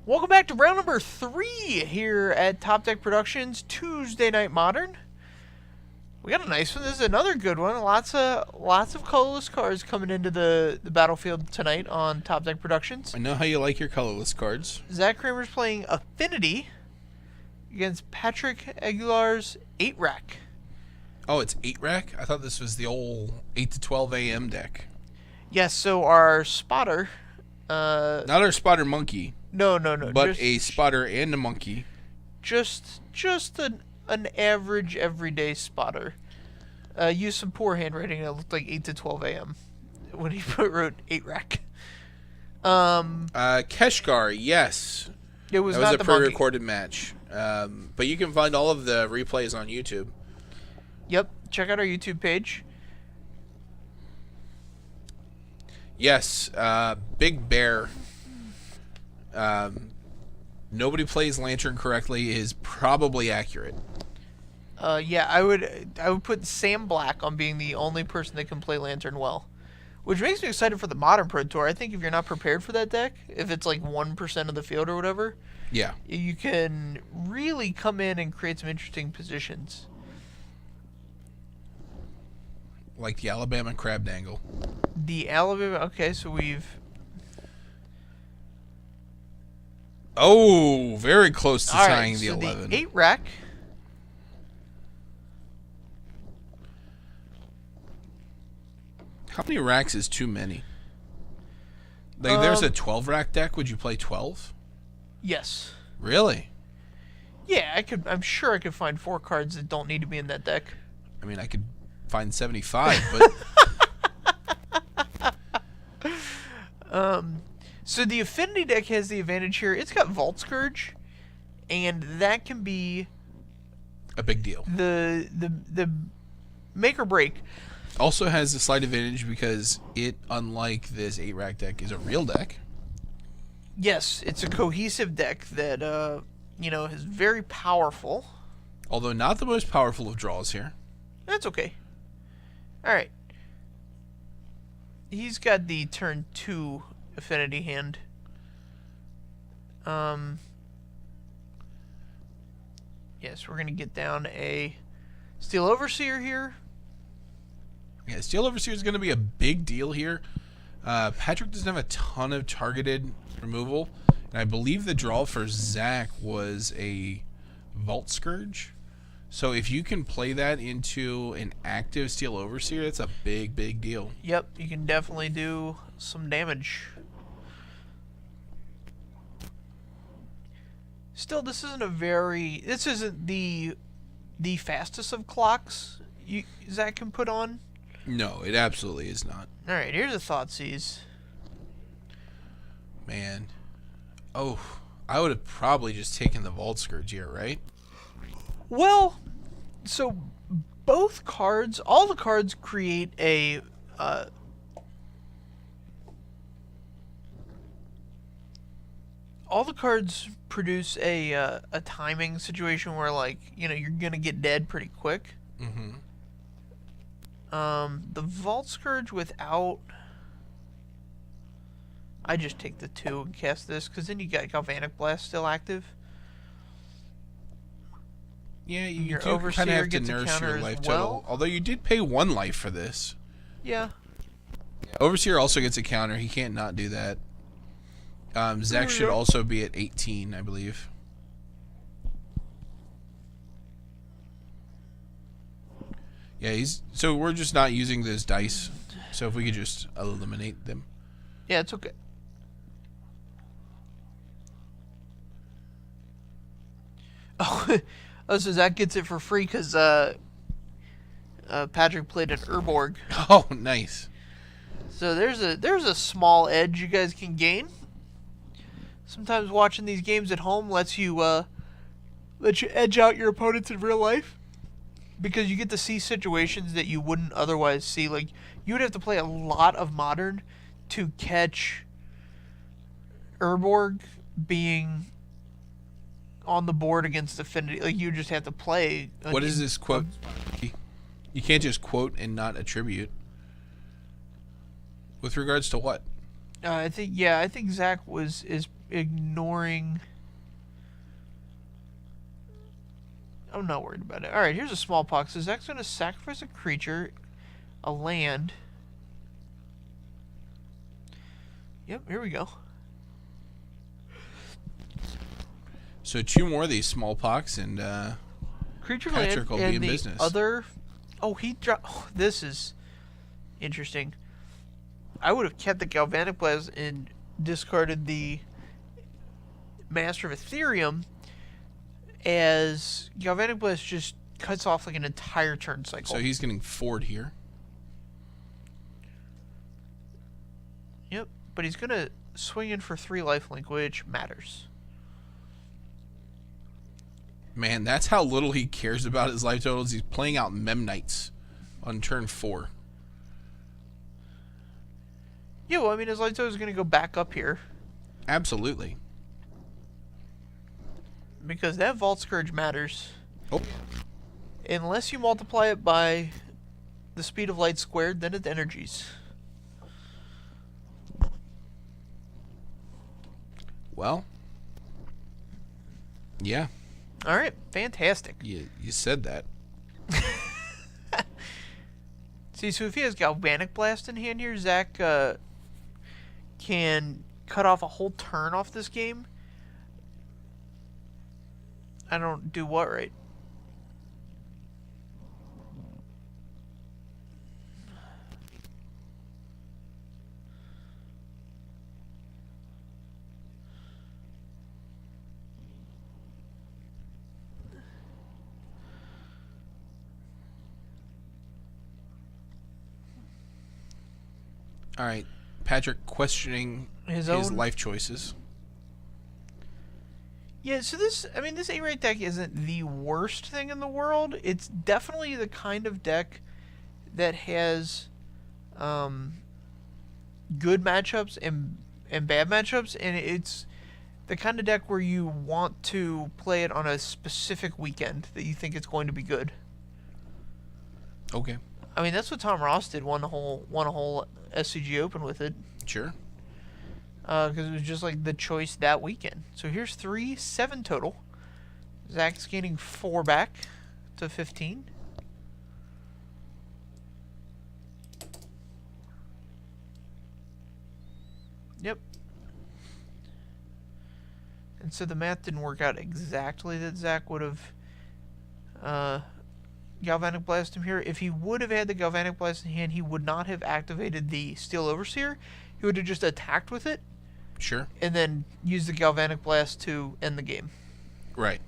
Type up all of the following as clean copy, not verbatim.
Welcome back to round number 3 here at Top Deck Productions Tuesday Night Modern. We got a nice one. This is another good one. Lots of colorless cards coming into the battlefield tonight on Top Deck Productions. I know how you like your colorless cards. Zach Creemer's playing Affinity against Patrick Aguilar's 8-Rack. Oh, it's 8-Rack? I thought this was the old 8 to 12 a.m. deck. Yes, so our spotter... Not our spotter monkey. No. But a spotter and a monkey. Just an average everyday spotter. Used some poor handwriting. It looked like 8 to 12 a.m. when he wrote 8-Rack. Keshgar, yes. It was that not was a the monkey. pre-recorded match. But you can find all of the replays on YouTube. Yep, check out our YouTube page. Yes, Big Bear. Nobody plays Lantern correctly is probably accurate. Yeah, I would put Sam Black on being the only person that can play Lantern well. Which makes me excited for the Modern Pro Tour. I think if you're not prepared for that deck, if it's like 1% of the field or whatever, yeah, you can really come in and create some interesting positions. Like the Alabama Crab Dangle. The Alabama... Okay, so we've... Oh, very close to All tying right, the so 11. The 8-Rack... How many racks is too many? Like, there's a 12-rack deck. Would you play 12? Yes. Really? Yeah, I could. I'm sure I could find 4 cards that don't need to be in that deck. I mean, I could find 75, but... So the Affinity deck has the advantage here. It's got Vault Scourge, and that can be a big deal. The make or break. Also has a slight advantage because it, unlike this 8-rack deck, is a real deck. Yes, it's a cohesive deck that is very powerful. Although not the most powerful of draws here. That's okay. All right. He's got the turn 2 Affinity hand. Yes, we're going to get down a Steel Overseer here. Yeah, Steel Overseer is going to be a big deal here. Patrick doesn't have a ton of targeted removal. And I believe the draw for Zach was a Vault Scourge. So if you can play that into an active Steel Overseer, that's a big, big deal. Yep, you can definitely do some damage. Still, this isn't the fastest of clocks Zach can put on. No, it absolutely is not. All right, here's a Thoughtseize. Man. Oh, I would have probably just taken the Vault Scourge here, right? Well, so both cards, all the cards create a all the cards produce a timing situation where, like, you're gonna get dead pretty quick. Mm-hmm. The Vault Scourge without... I just take the 2 and cast this, because then you got Galvanic Blast still active. Yeah, Your do kind of Overseer have to gets a nurse counter your as life well. total. Although you did pay 1 life for this. Yeah. Overseer also gets a counter. He can't not do that. Zach should also be at 18, I believe. Yeah, so we're just not using those dice. So if we could just eliminate them. Yeah, it's okay. Oh, so Zach gets it for free because Patrick played an Urborg. Oh, nice. So there's a small edge you guys can gain. Sometimes watching these games at home lets you edge out your opponents in real life, because you get to see situations that you wouldn't otherwise see. Like, you would have to play a lot of Modern to catch Urborg being on the board against Affinity. Like, you just have to play. What is this quote? You can't just quote and not attribute. With regards to what? I think Zach is ignoring. I'm not worried about it. All right, here's a smallpox. So Zach's going to sacrifice a creature, a land. Yep, here we go. So 2 more of these smallpox, and Creature Patrick land will be and in the business. other. Oh, he dropped. Oh, this is interesting. I would have kept the Galvanic Blast and discarded the Master of Ethereum, as Galvanic Blast just cuts off like an entire turn cycle. So he's getting 4 here. Yep, but he's gonna swing in for 3 lifelink, which matters. Man, that's how little he cares about his life totals. He's playing out Memnites on turn 4. Yeah, well, I mean, his life total is gonna go back up here Absolutely. because that Vault Scourge matters. Oh, Unless you multiply it by the speed of light squared, then it energies. well. Yeah, All right, fantastic. you said that. See, so if he has Galvanic Blast in hand here, Zach can cut off a whole turn off this game. I don't do what right? All right, Patrick questioning His his own life choices. Yeah, so this 8-rate deck isn't the worst thing in the world. It's definitely the kind of deck that has good matchups and bad matchups, and it's the kind of deck where you want to play it on a specific weekend that you think it's going to be good. Okay, I mean, that's what Tom Ross did, won a whole SCG Open with it. sure. Because it was just like the choice that weekend. So here's 3, 7 total. Zach's gaining 4 back to 15. Yep. And so the math didn't work out exactly that Zach would have Galvanic Blast him here. If he would have had the Galvanic Blast in hand, he would not have activated the Steel Overseer. He would have just attacked with it. Sure. And then use the Galvanic Blast to end the game. Right.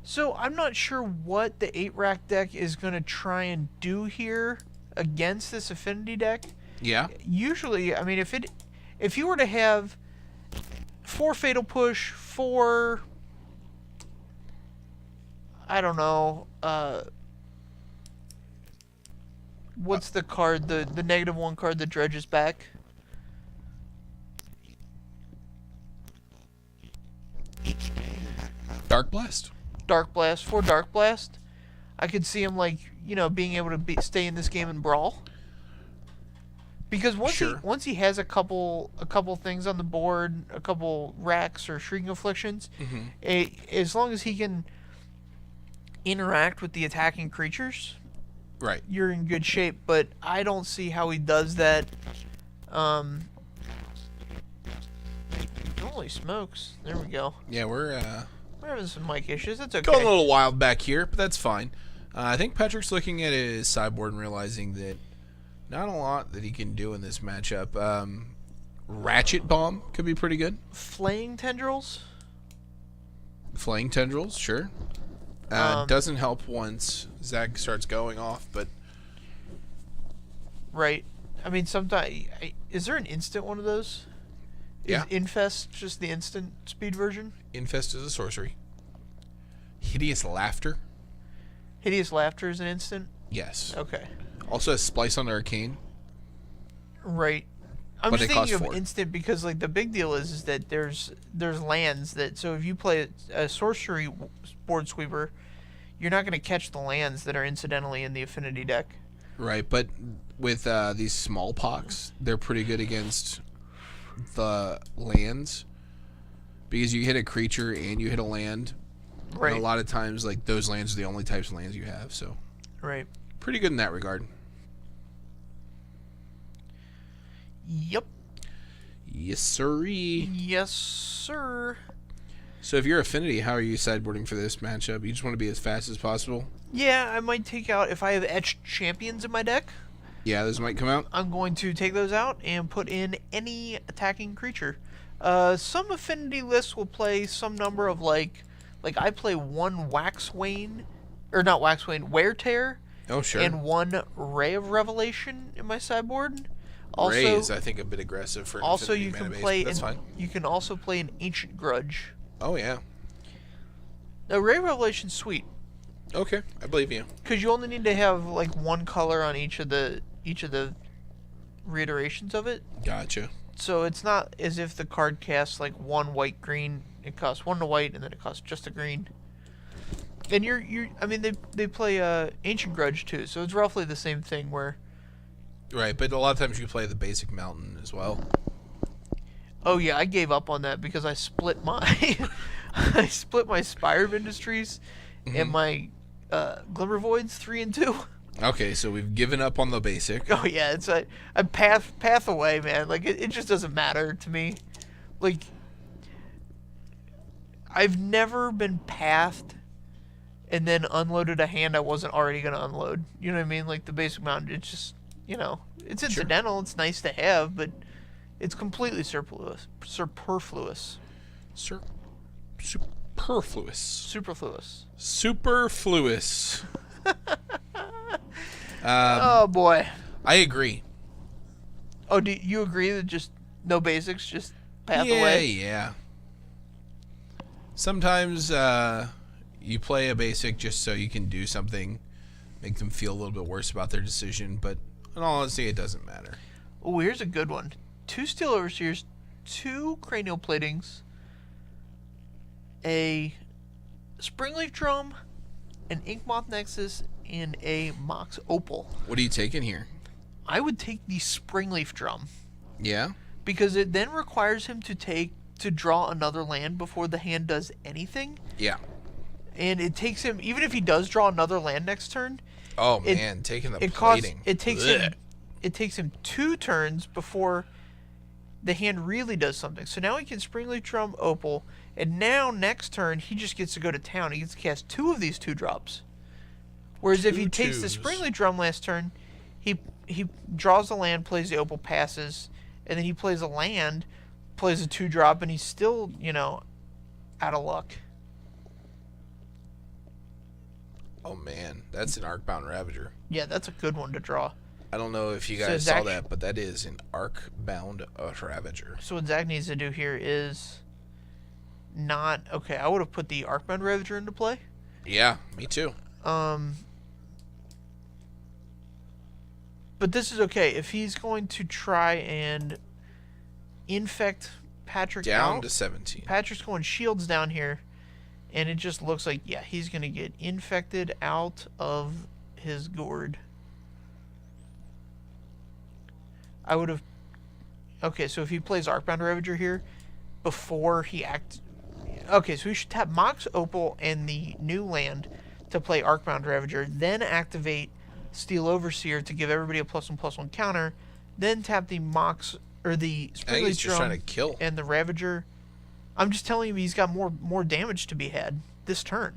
So I'm not sure what the 8-rack deck is going to try and do here against this Affinity deck. Yeah. Usually, I mean, if you were to have 4 Fatal Push, 4, I don't know, what's the card, the -1 card that dredges back? Dark Blast. Dark Blast, 4 Dark Blast. I could see him, like, you know, being able to stay in this game and brawl. Because once he has a couple things on the board, a couple racks or Shrieking Afflictions, as long as he can interact with the attacking creatures, Right. you're in good shape. But I don't see how he does that. Holy smokes! There we go. Yeah, we're having some mic issues. That's okay. going a little wild back here, but that's fine. I think Patrick's looking at his sideboard and realizing that not a lot that he can do in this matchup. Ratchet Bomb could be pretty good. Flaying Tendrils. Flaying Tendrils, sure. Doesn't help once Zach starts going off, but right. I mean, sometimes is there an instant one of those? Yeah. Is Infest just the instant speed version? Infest is a sorcery. Hideous Laughter. Hideous Laughter is an instant? Yes. Okay. Also has Splice on Arcane. Right. I'm but just it costs thinking of 4. instant because like the big deal is that there's lands that, so if you play a sorcery board sweeper, you're not going to catch the lands that are incidentally in the affinity deck. Right, but with these smallpox, they're pretty good against the lands because you hit a creature and you hit a land. Right. And a lot of times, like, those lands are the only types of lands you have, so Right. pretty good in that regard. Yep. Yes, sirree. Yes, sir. So if you're Affinity, how are you sideboarding for this matchup? You just want to be as fast as possible? Yeah, I might take out, if I have etched champions in my deck, Yeah, those might come out. I'm going to take those out and put in any attacking creature. Some Affinity lists will play some number of, like I play one Waxwane, or not Waxwane, Wear Tear, Oh, sure. and one Ray of Revelation in my sideboard. Also, Ray is, I think, a bit aggressive for an also Affinity you can mana base, play but that's fine. you can also play an Ancient Grudge. Oh, yeah. Now, Ray of Revelation's sweet, Okay, I believe you. because you only need to have like one color on each of the reiterations of it. Gotcha. So it's not as if the card casts like one white green. It costs 1 to white, and then it costs just a green. And I mean they play Ancient Grudge too, so it's roughly the same thing where. Right, but a lot of times you play the basic mountain as well. Oh yeah, I gave up on that because I split my I split my Spire of Industries and my Glimmer Voids 3 and 2. Okay, so we've given up on the basic. Oh yeah, it's a path away, man. Like it just doesn't matter to me. Like I've never been pathed and then unloaded a hand I wasn't already gonna unload. You know what I mean? Like the basic mountain, it's just, you know, it's incidental. It's nice to have, but it's completely superfluous. Superfluous. Oh boy. I agree. Oh, do you agree that just no basics, just path away? Yeah. Sometimes you play a basic just so you can do something, make them feel a little bit worse about their decision, but in all honesty, it doesn't matter. Oh, here's a good one. 2 Steel Overseers, 2 Cranial Platings, a Springleaf Drum, an Inkmoth Nexus, and a Mox Opal. What are you taking here? I would take the Springleaf Drum. Yeah? Because it then requires him to draw another land before the hand does anything. Yeah. And it takes him, even if he does draw another land next turn. Oh man, taking the plating. It takes him 2 turns before the hand really does something. So now he can Springleaf Drum Opal, and now next turn he just gets to go to town. He gets to cast 2 of these 2-drops. Whereas if he takes the Springleaf Drum last turn, he draws the land, plays the Opal, passes, and then he plays a land, plays a 2-drop, and he's still, you know, out of luck. Oh man, that's an Arcbound Ravager. Yeah, that's a good one to draw. I don't know if you guys saw that, but that is an Arcbound Ravager. So what Zach needs to do here is not... Okay, I would have put the Arcbound Ravager into play. Yeah, me too. But this is okay. If he's going to try and infect Patrick down to 17. Patrick's going shields down here, and it just looks like, yeah, he's going to get infected out of his gourd. I would have... Okay, so if he plays Arcbound Ravager here, before he acts... Okay, so we should tap Mox Opal and the new land to play Arcbound Ravager, then activate Steel Overseer to give everybody a +1/+1 counter, then tap the Mox... Or the Springleaf just trying to kill. And the Ravager. I'm just telling you, he's got more damage to be had this turn.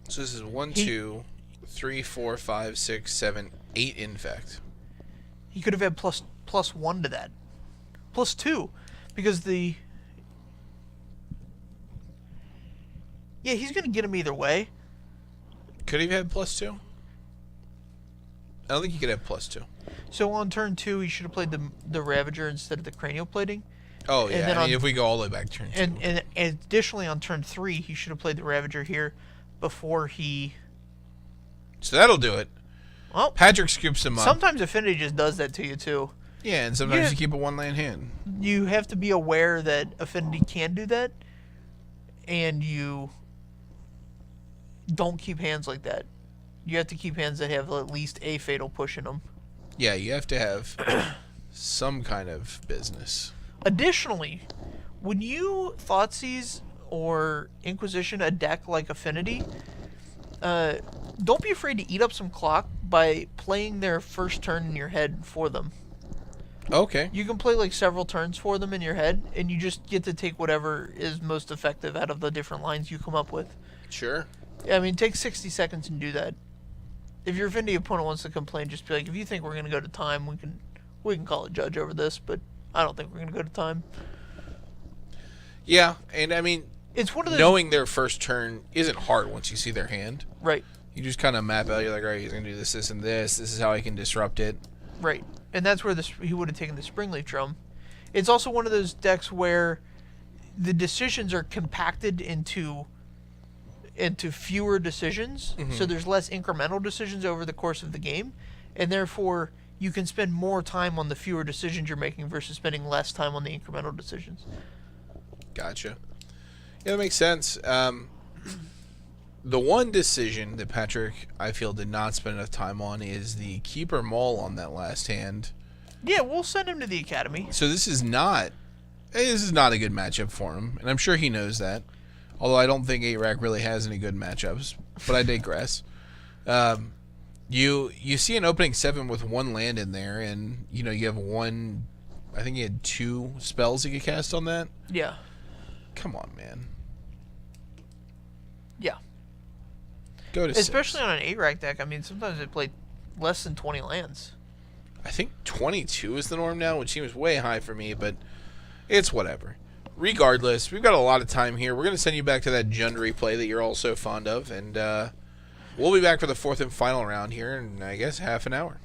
So this is 1, 2, 3, 4, 5, 6, 7, 8 infect. He could have had +1 to that. +2. Because the... Yeah, he's going to get him either way. Could he have had +2? I don't think he could have +2. So on turn 2, he should have played the Ravager instead of the Cranial Plating. Oh, yeah. And then if we go all the way back to turn 2. And additionally, on turn 3, he should have played the Ravager here before he So that'll do it. Well, Patrick scoops him up. sometimes Affinity just does that to you, too. Yeah, and sometimes you keep a one-land hand. You have to be aware that Affinity can do that, and you don't keep hands like that. You have to keep hands that have at least a fatal push in them. Yeah, you have to have some kind of business. Additionally, when you Thoughtseize or Inquisition a deck like Affinity, don't be afraid to eat up some clock by playing their first turn in your head for them. Okay. You can play like several turns for them in your head, and you just get to take whatever is most effective out of the different lines you come up with. Sure. I mean, take 60 seconds and do that. If your Affinity opponent wants to complain, just be like, if you think we're going to go to time, we can call a judge over this, but I don't think we're going to go to time. Yeah, and I mean, it's one of those... knowing their first turn isn't hard once you see their hand. Right. You just kind of map out, you're like, all right, he's going to do this, this, and this. This is how I can disrupt it. Right. And that's where he would have taken the Springleaf Drum. It's also one of those decks where the decisions are compacted into fewer decisions, so there's less incremental decisions over the course of the game, and therefore you can spend more time on the fewer decisions you're making versus spending less time on the incremental decisions. Gotcha. Yeah, that makes sense. The one decision that Patrick, I feel, did not spend enough time on is the Keeper Maul on that last hand. Yeah, we'll send him to the Academy. So this is not a good matchup for him, and I'm sure he knows that. Although I don't think 8-Rack really has any good matchups, but I digress. You see an opening 7 with one land in there, and you have one. I think he had 2 spells he could cast on that. Yeah. Come on, man. Yeah. Go to especially 6. on an 8-Rack deck. I mean, sometimes they play less than 20 lands. I think 22 is the norm now, which seems way high for me, but it's whatever. Regardless, we've got a lot of time here. We're going to send you back to that Jund replay that you're all so fond of, and we'll be back for the 4th and final round here in, I guess, half an hour.